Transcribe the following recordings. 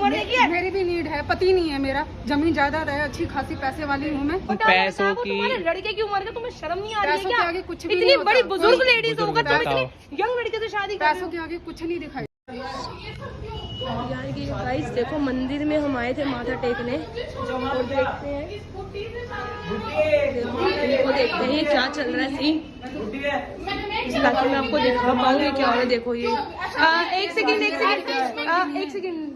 उम्र देखी है? मेरी भी नीड है, पति नहीं है मेरा, जमीन जायदाद है, अच्छी खासी पैसे वाली हूँ मैं। पैसों की तुम्हारे लड़के की उम्र का तुम्हें शर्म नहीं आ रही है पैसों क्या? के आगे कुछ भी इतनी नहीं बड़ी होता। बुजुर्ग लेडीज होकर तुम बताओ। इतनी यंग लड़के से शादी कर रहे पैसों के आगे कुछ नहीं दिखाई। हो। यार ये गाइस देखो, मंदिर में हम आए थे माथा टेकने और देखते हैं, देखो देखते हैं ये क्या चल रहा है सीन, ताकि मैं आपको दिखा पाऊँ ये क्या हो रहा है। देखो ये एक सेकंड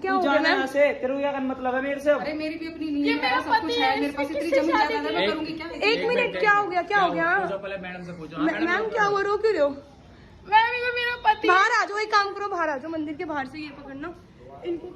क्या हो गया मैम? तेरा मतलब है मेरे से? अरे मेरी भी अपनी नीड है, सब कुछ है मेरे पास, इतनी जमीन जायदाद है, मैं करूंगी क्या? एक मिनट, क्या हो गया, क्या हो गया? मैडम से पूछो। मैम क्या हुआ, रो क्यों रहे हो? मैम ये मेरा पति। बाहर आ जाओ, एक काम करो, बाहर आ जाओ, मंदिर के बाहर से ये पकड़ना इनको।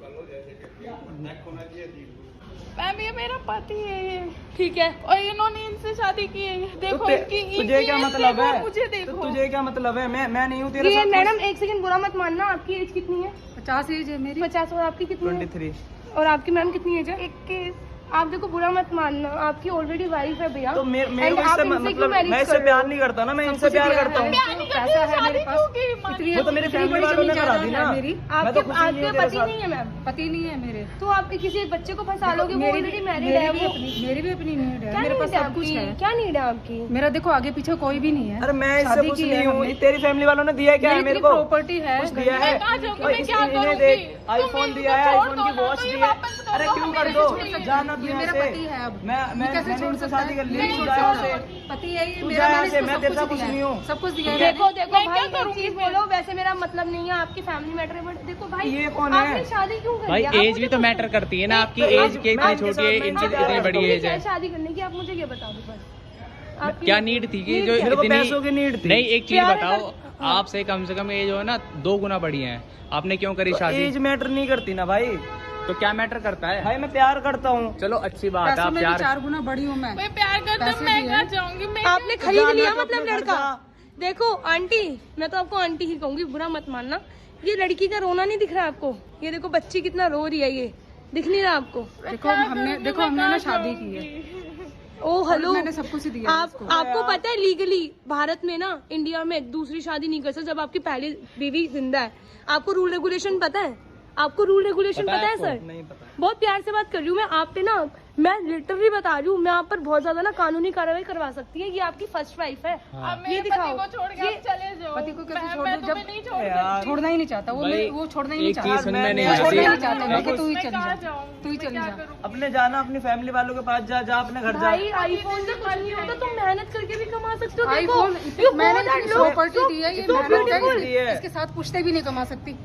मैम ये मेरा पति है ये, ठीक है, और इन्होंने इनसे शादी की है। देखो तुझे क्या मतलब है? मुझे देखो, तुझे क्या मतलब है? मैं नहीं हूँ तेरे ये साथ। मैडम एक सेकंड बुरा मत मानना, आपकी एज कितनी है? 50 एज है मेरी। 50। और आपकी कितनी है? 23। और आपकी मैम कितनी एज है? 21। आप देखो बुरा मत मानना, आपकी ऑलरेडी वाइफ है भैया। तो मेरे And को आप इससे इनसे मतलब क्यों marriage मैं इससे कर रहे प्यार हो? नहीं करता ना, मैं इनसे प्यार करता हूँ। पैसा है मेरे पास, वो तो मेरी फैमिली वालों ने करा दी ना। मेरी। मैं तो खुशी नहीं आपके हूँ तेरे पति साथ। नहीं है मैम, पति नहीं है मेरे। तो आप किसी एक बच्चे को फंसा लोगे, वो ऑलरेडी मैरिड है। वो मेरी भी अपनी नीड है, क्या मेरे पास नीड है सब कुछ आपकी? है। क्या नीड है आपकी? मेरा देखो आगे पीछे कोई भी नहीं है। अरे मैं इससे शादी कुछ की है नहीं हूँ, हमने। तेरी फैमिली वालों ने दिया क्या है मेरे को? प्रॉपर्टी है, कुछ दिया है? इन्हें देख, आईफोन दिया है, आईफोन की वॉच दी है। अरे क्यों कर दो? जाना ये मेरा पति है। अब मैं कैसे मैंने छोड़ इनसे सकता शादी है? कर ली। नहीं तू छोड़ जा यहाँ सकता। से। पति है ये तू मेरा, जा यहाँ मैंने से, इसको मैं सब तेरे साथ कुछ कुछ दिया नहीं है। हूँ। सब कुछ दिया है। देखो देखो भाई, एक चीज बोलो, वैसे मेरा मतलब नहीं है, आपकी फैमिली मैटर है, बट देखो भाई ये कौन है? आपने शादी क्यों करी? भाई आप एज मुझे भी तो बताओ। मैटर करती है ना, आपकी तो एज कितनी मैं छोटी है, इनके इनसे साथ इतनी बड़ी तुम्हें एज क्या है। है शादी करने की, आप मुझे ये बता दो बस। आपकी क्या नीड थी कि जो मेरे को इतनी पैसों की नीड थी। नहीं, एक चीज प्यार बताओ, हाँ। आपसे कम से कम ये जो है ना 2 गुना बड़ी है, आपने क्यों करी शादी? एज मैटर नहीं करती ना भाई। तो क्या मैटर करता है? भाई मैं प्यार करता हूँ। चलो अच्छी बात है, पैसों आप में भी प्यार 4 गुना बड़ी हूँ मैं प्यार करता हूँ। मैं कहाँ जाऊंगी? मैं आपने खरीद जाना लिया तो मतलब अपने घर लड़का। जा। देखो आंटी, मैं तो आपको आंटी ही कहूंगी, बुरा मत मानना। ये लड़की का रोना नहीं दिख रहा आपको? ये देखो बच्ची कितना रो रही है, ये दिख नहीं रहा आपको? देखो हमने ना शादी की है, ओ हेलो, मैंने सब कुछ दिया है इसको। आपको पता है लीगली भारत में ना, इंडिया में दूसरी शादी नहीं कर सकते जब आपकी पहली बीवी जिंदा है। आपको रूल रेगुलेशन पता है? आपको रूल रेगुलेशन पता है पता है आपको? सर? नहीं पता। बहुत प्यार से बात कर रही हूँ मैं आप पे ना, मैं लिटरली बता रही हूँ, मैं आप पर बहुत ज्यादा ना कानूनी कार्रवाई करवा सकती है। ये आपकी फर्स्ट वाइफ है। हाँ। ये दिखाओ, ये पति को कैसे छोड़ दूं जब यार छोड़ना ही नहीं चाहता वो, भाई, वो छोड़ना ही नहीं एक चीज चाहता। सुनने नहीं मैं छोड़ना ही नहीं आती। चाहता, मैं कि तू ही चली जा, तू ही चली जा। अपने जाना, अपनी फैमिली वालों के पास जा, जा अपने घर जा। भाई आईफोन से कुछ नहीं होता, तुम मेहनत करके भी कमा सकते हो। देखो आईफोन मैंने इतनी प्रॉपर्टी दी है, ये so मैंने beautiful। दी है, इसके साथ पुश्ते भी नहीं कमा सकती। यार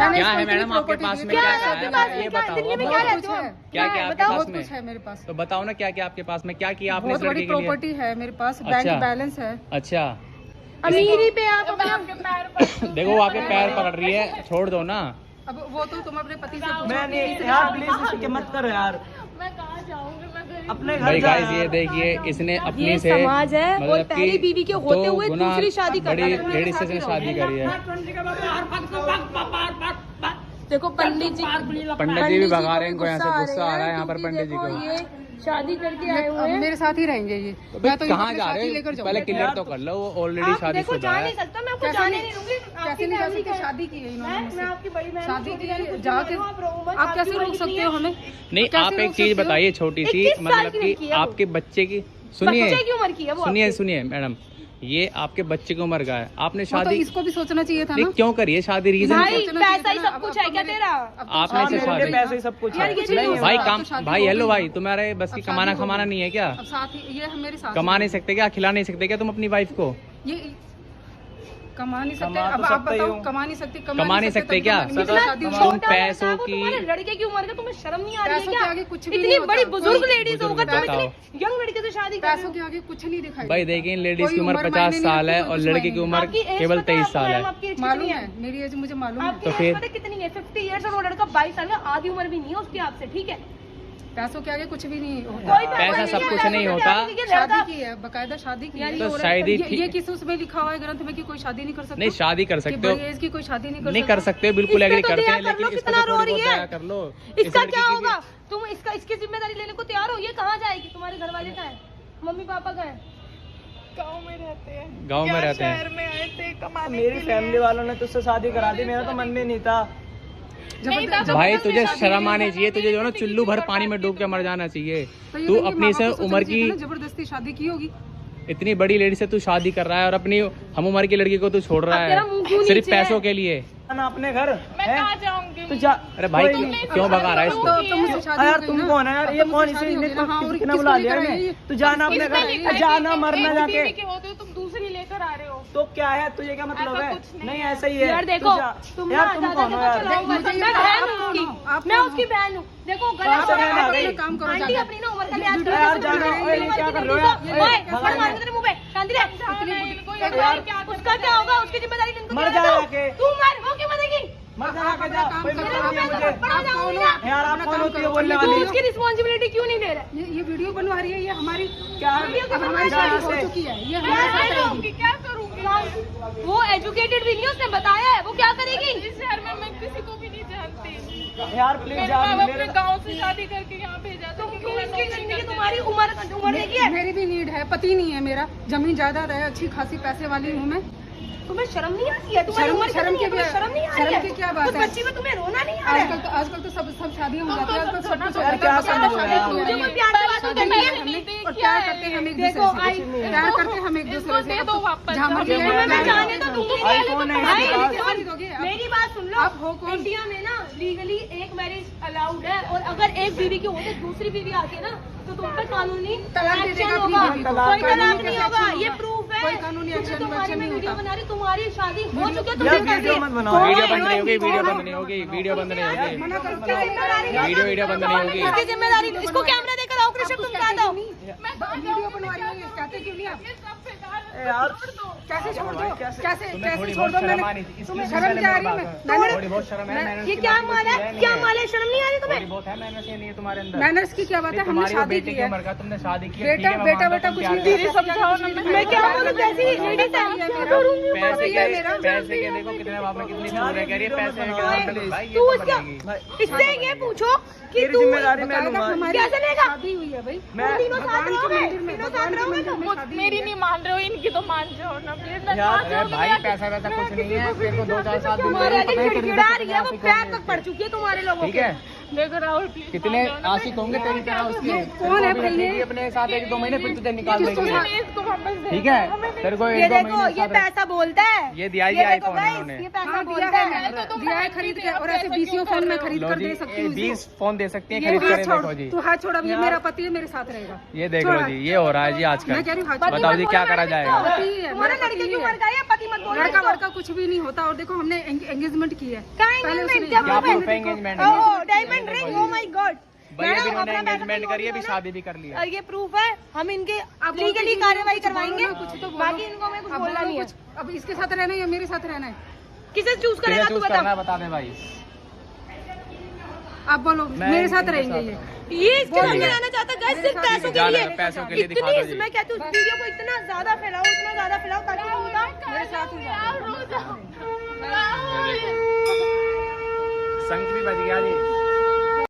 मैंने क्या है इसको मैडम इतनी आपके property पास दी में? है। क्या क्या है है? आपके पास में? ये क्या बताओ, दिल्ली में अब क्या बताओ। रहते हो? क्या क्या आपके बताओ। पास बहुत में? कुछ है मेरे पास, तो बताओ ना क्या क्या आपके पास में, क्या किया आपने बहुत इस बड़ी लड़की के लिए? प्रॉपर्टी है मेरे पास, बैंक अच्छा। बैलेंस है। अच्छा अमीरी पे आप अपना देखो वो आपके पैर पकड़ रही है, छोड़ दो ना। अब वो तो तुम अपने पति से पूछो। मैं नहीं यार, प्लीज इसके मत कर यार। मैं कहाँ जाऊंगी? मैं अपने घर भाई जा गाइस ये यार। देखिए, इसने अपनी ये से समाज है और मतलब पहली कि बीवी के होते 2 हुए गुना दूसरी शादी कर बड़ी रहा है। लेडी से शादी करी है। देखो पंडित जी भी भगा रहे हैं इनको, यहाँ से गुस्सा आ रहा है यहाँ पर क्योंकि पंडित जी देखो, को। ये शादी करके आए हुए अब हैं। मेरे साथ ही रहेंगे ये। तो मैं तो कहाँ इनको जा अपने रहे साथ ही लेकर हो? जाऊंगी। पहले क्लियर तो कर लो, वो ऑलरेडी आप शादी देखो शुदा जा है। नहीं सकता, मैं आपको कैसे जाने नहीं- नहीं दूंगी। कैसे आपकी नहीं जा फैमिली सकते? का है। शादी की है इन्होंने मैं मुझसे। आपकी बड़ी बहन हूँ, शादी छोटी की बहन है, हूँ, जाके आप रहो मत, आप आपकी कैसे उम्र रोक कितनी सकते है? हो हमें? नहीं कैसे आप रोक एक चीज सकते हो? बताइए छोटी सी, 21 साल मतलब की कि लड़की है वो। आपके बच्चे की बच्चे सुनिए की उम्र की है वो सुनिए आपकी। सुनिए मैडम, ये आपके बच्चे की उम्र का है, आपने वो तो शादी इसको भी सोचना चाहिए था नहीं ना। क्यों करी है शादी? रीजन भाई सोचना पैसा चाहिए ही था सब ना। कुछ अब है क्या तो तेरा? अब तो आपने हाँ, से मेरे शादी लिए पैसे ही सब कुछ यार, है। ये चीज़ नहीं नहीं भाई है। काम, तो शादी भाई हो हेलो गई। भाई, तुम्हारे बस की अब शादी कमाना हो खमाना गई। नहीं है क्या? अब साथ ही ये मेरे साथ कमा नहीं सकते क्या? खिला नहीं सकते क्या तुम अपनी वाइफ को? ये कमा नहीं सकते। कमा तो अब आप सकते ही बताओ, हो। कमा नहीं सकते, कमा नहीं सकते तभी क्या? तो मेरी इतना शादी हुई। तुम छोटा पैसों बच्चा, वो की- तुम्हारे लड़के की उम्र का तुम्हें शर्म नहीं आ रही है पैसों के क्या? आगे कुछ भी इतनी नहीं होता। बड़ी बुजुर्ग कोई- लेडीज होकर तुम बताओ। इतनी यंग लड़के से शादी कर रहे पैसों हो। के आगे कुछ नहीं दिखाई भाई देता। देखिए लेडीज कोई की उम्र उम्र 50 मायने साल नहीं है रखती, और कुछ लड़के की मायने उम्र आपकी एज केवल पता है 23 आपको साल मैम? है। आपकी एज मालूम कितनी है, मेरी एज मुझे मालूम है। आपकी तो एज फिर? पता है कितनी है? 50 ईयर्स और वो लड़का 22 साल का, आधी उम्र भी नहीं है उसकी आपसे, ठीक है? पैसों के आगे कुछ भी नहीं होता। कोई पैसा सब कुछ नहीं होता। शादी की है, बकायदा शादी की है। तो और शायद ही ये किस उसमें लिखा हुआ है ग्रंथ में कि कोई शादी नहीं कर सकता? नहीं शादी कर कि सकते हो, बड़ी एज की कोई शादी नहीं नहीं कर सकते हो, बिल्कुल इस पे एग्री तो करते दया हैं, कर लो, लेकिन इस पे कितना तो रो थोड़ी रही बहुत है। दया कर लो। इस इसका लड़की क्या की भी- होगा? तुम इसकी जिम्मेदारी लेने को तैयार हो? ये कहाँ जाएगी? तुम्हारे घर वाले कहाँ है? मम्मी पापा कहाँ है? गाँव में रहते हैं, गाँव में रहते हैं। शहर में आए थे कमाने मेरी फैमिली वालों ने तुझसे शादी करा दी, मेरा तो मन में नहीं था। भाई तुझे शर्म आनी चाहिए, तुझे जो है ना चुल्लू भर पानी में डूब के मर जाना चाहिए। तू अपनी से उम्र की जबरदस्ती शादी की होगी, इतनी बड़ी लेडी से तू शादी कर रहा है और अपनी हम उम्र की लड़की को तू छोड़ रहा है सिर्फ पैसों के लिए। ना अपने घर मैं कहाँ जाऊंगी? तो जा। अरे भाई क्यों भगा रहा है इसको? यार तुम कौन है यार? ये कौन इसे कितना बुला लिया है? तू जाना अपने घर, जाना मरना जाके। होते हो तुम दूसरी लेकर आ रहे हो तो क्या है, तुझे क्या मतलब है? नहीं ऐसा ही है यार देखो यार, तुम कौन हो यार? मैं उसकी बहन हूँ। देखो गलत काम करो, आंटी अपनी ना उम्र का लिहाज करो। यार जाना, क्या कर रहे हो यार? तेरे मुंह पे शांति रह। उसका क्या होगा? उसकी जिम्मेदारी मर जा के। तू मर, वो क्यों मरेगी? मर जा के जा। कोई मतलब नहीं है मुझे। यार आप कौन होती हो बोलने तू वाली? उसकी रिस्पॉन्सिबिलिटी क्यों नहीं ले रहा? ये वीडियो बनवा रही है, ये हमारी क्या अब हमारी शादी हो चुकी है, ये हमारे साथ रहेगी। क्या करूंगी? वो एजुकेटेड भी नहीं, उसने बताया है। वो क्या करेगी? इस शहर में मैं किसी को भी नहीं जानती। यार प्लीज मेरे जा। माँ बाप ने गाँव से शादी करके यहाँ भेजा था क्योंकि मैं उसकी नौकरी जिंदगी करने तुम्हारी उम्र देखी है। मेरी भी नीड है, पति नहीं है मेरा, जमीन जायदाद है, अच्छी खासी पैसे वाली हूँ मैं। तुम्हें शर्म नहीं आती है? तुम्हारी उम्र शर्म कितनी है? तुम्हें शर्म नहीं आ रही है? की क्या बात उस है? बच्ची में तुम्हें रोना नहीं आ रहा है? आजकल तो सब शादियां हो जाती है, आजकल सब कुछ यार क्या समझो यार? मुझे कोई प्यार से बात शादी नहीं है करनी है। हमने, और प्यार करते हैं हम एक दूसरे देखो, से, प्यार करते हैं हम एक दूसरे से। दे दो वापस। जहाँ मर्जी है, मैं प्यार जाने करते तो हैं। दूंगी। आईफोन है भाई, इसके पास। शादी दोगे आप? मेरी बात सुन लो। आप हो कौन? इंडिया में ना लीगली एक मैरिज अलाउड है, और अगर एक बीवी के होते दूसरी बीवी आती है ना तो तुम पर कानूनी तलाक दे एक्शन देगा होगा। अपनी बीवी को। कोई तलाक कानूनी नहीं कैसे होगा, action ये होगा? प्रूफ है। कोई कानूनी तुमसे action तुम्हारी नहीं मैं वीडियो होता। बना रही, तुम्हारी शादी हो चुकी है, तुम यार क्यों कर रही वीडियो है? मत बनाओ। वीडियो बंद नहीं होगी, वीडियो बंद नहीं होगी, वीडियो बंद नहीं होगी, मना करो, क्या जिम्मेदारी वीडियो बंद नहीं होगी। इसकी जिम्मेदारी इसको कैमरा देकर आओ। कृष्ण तुम कहा दो। वीडियो बनवा रही है, कहते क्यों नहीं आप? यार कैसे छोड़ दो? कैसे तुम्हें कैसे थोड़ी छोड़ बहुत दो? शर्म मैंने आनी चाहिए। तुम्हें इसलिए शर्म क्या आ रही है? थोड़ी बहुत शर्म है। मैंने ये क्या माल है? क्या माल है? शर्म नहीं आ रही थोड़ी तुम्हें? बहुत है, मैंने से नहीं है तुम्हारे अंदर। मैनर्स की क्या बात है? हमने तुम्हारी वो शादी बेटे की की है, उम्र का तुमने शादी की है, बेटा ठीक है, मैं बेटा मानता बेटा हूँ कुछ तुम नहीं प्यार दे करते हो। समझाओ ना। मैं क्या बोलूं? जैसी लेडीज है करूंगी। पैसे ये मेरा- पैसे के देखो कितने बाप में कितनी चोर है, कह रही है पैसे के नाम पे भाई ये तू तो इसका बनेगी। इससे ये पूछो कि तेरी तू जिम्मेदारी मैं बकायदा लूंगा। हमारी कैसे लेगा? शादी हुई है भाई, मैं तीनों साथ भगवान के रहोगे? मंदिर में, तीनों भगवान साथ के रहोगे मंदिर में वो शादी मेरी हुई है। नहीं मान रहे हो, इनकी तो मान जाओ ना प्लीज। अरे भाई पैसा वैसा कुछ नहीं है, तेरे को 2-4 साल तुम्हारे आगे खिड़खिड़ा रही है, वो प्यार तक पड़ चुकी है तुम्हारे लोगों ठीक के। है। देखो राहुल प्लीज कितने आशिक होंगे तेरी तरह उसके। कौन है भाई ये? ये अपने साथ 1-2 महीने फिर तुझे निकाल देंगे। इसको वापस दे। ठीक है, तेरे को ये 1-2 देखो, महीने ये साथ पैसा बोलता है। ये दिया ही देखो आईफोन guys, इन्होंने। ये पैसा हाँ, बोलता दिया है। है, दिया है खरीद के, और ऐसे 20 फोन में खरीद लो कर जी, दे सकती हूँ 20 फोन दे सकती है ये खरीद हाथ कर, छोड़, देखो जी। तू हाथ छोड़, अब ये मेरा पति है, मेरे साथ रहेगा। ये देख लो जी, ये हो रहा है जी आजकल। मैं कह रही हूँ हाथ छोड़। बताओ जी क्या करा जाएगा। पति है, तुम्हारा मेरा लड़के पति क्यों है। मर गया? पति मत बोलो लड़का इसको। वड़का कुछ भी नहीं होता, और देखो हमने एंगेजमेंट की है। कहाँ पहले engagement? उसने- क्या क्या proof है? proof है engagement? Oh, diamond ring, oh my God. भैया भी इन्होंने अपना एंगेजमेंट बैकअप करी है, अभी नहीं शादी भी कर ली है। और ये प्रूफ है, हम इनके अब लीगली कार्रवाई करवाएंगे। कुछ तो बोलो। बाकी इनको मैं कुछ अब बोलना बोलो नहीं है। कुछ। अब इसके साथ रहना है या मेरे साथ रहना है? किसे चूज किसे करेगा तू चूज बता। करना है बता दे भाई। आप बोलो, मेरे साथ रहेंगे ये। ये इसके संग रहना चाहता है guys, सिर्फ पैसों के जाना लिए। है, पैसों के लिए दिखा इतनी दो जी। मैं कहती हूँ वीडियो को इतना ज्यादा फैलाओ, इतना ज्यादा फैलाओ ताकि उनका मेरे साथ ही यार रो जाओ। राहुल संग भी बच गया जी।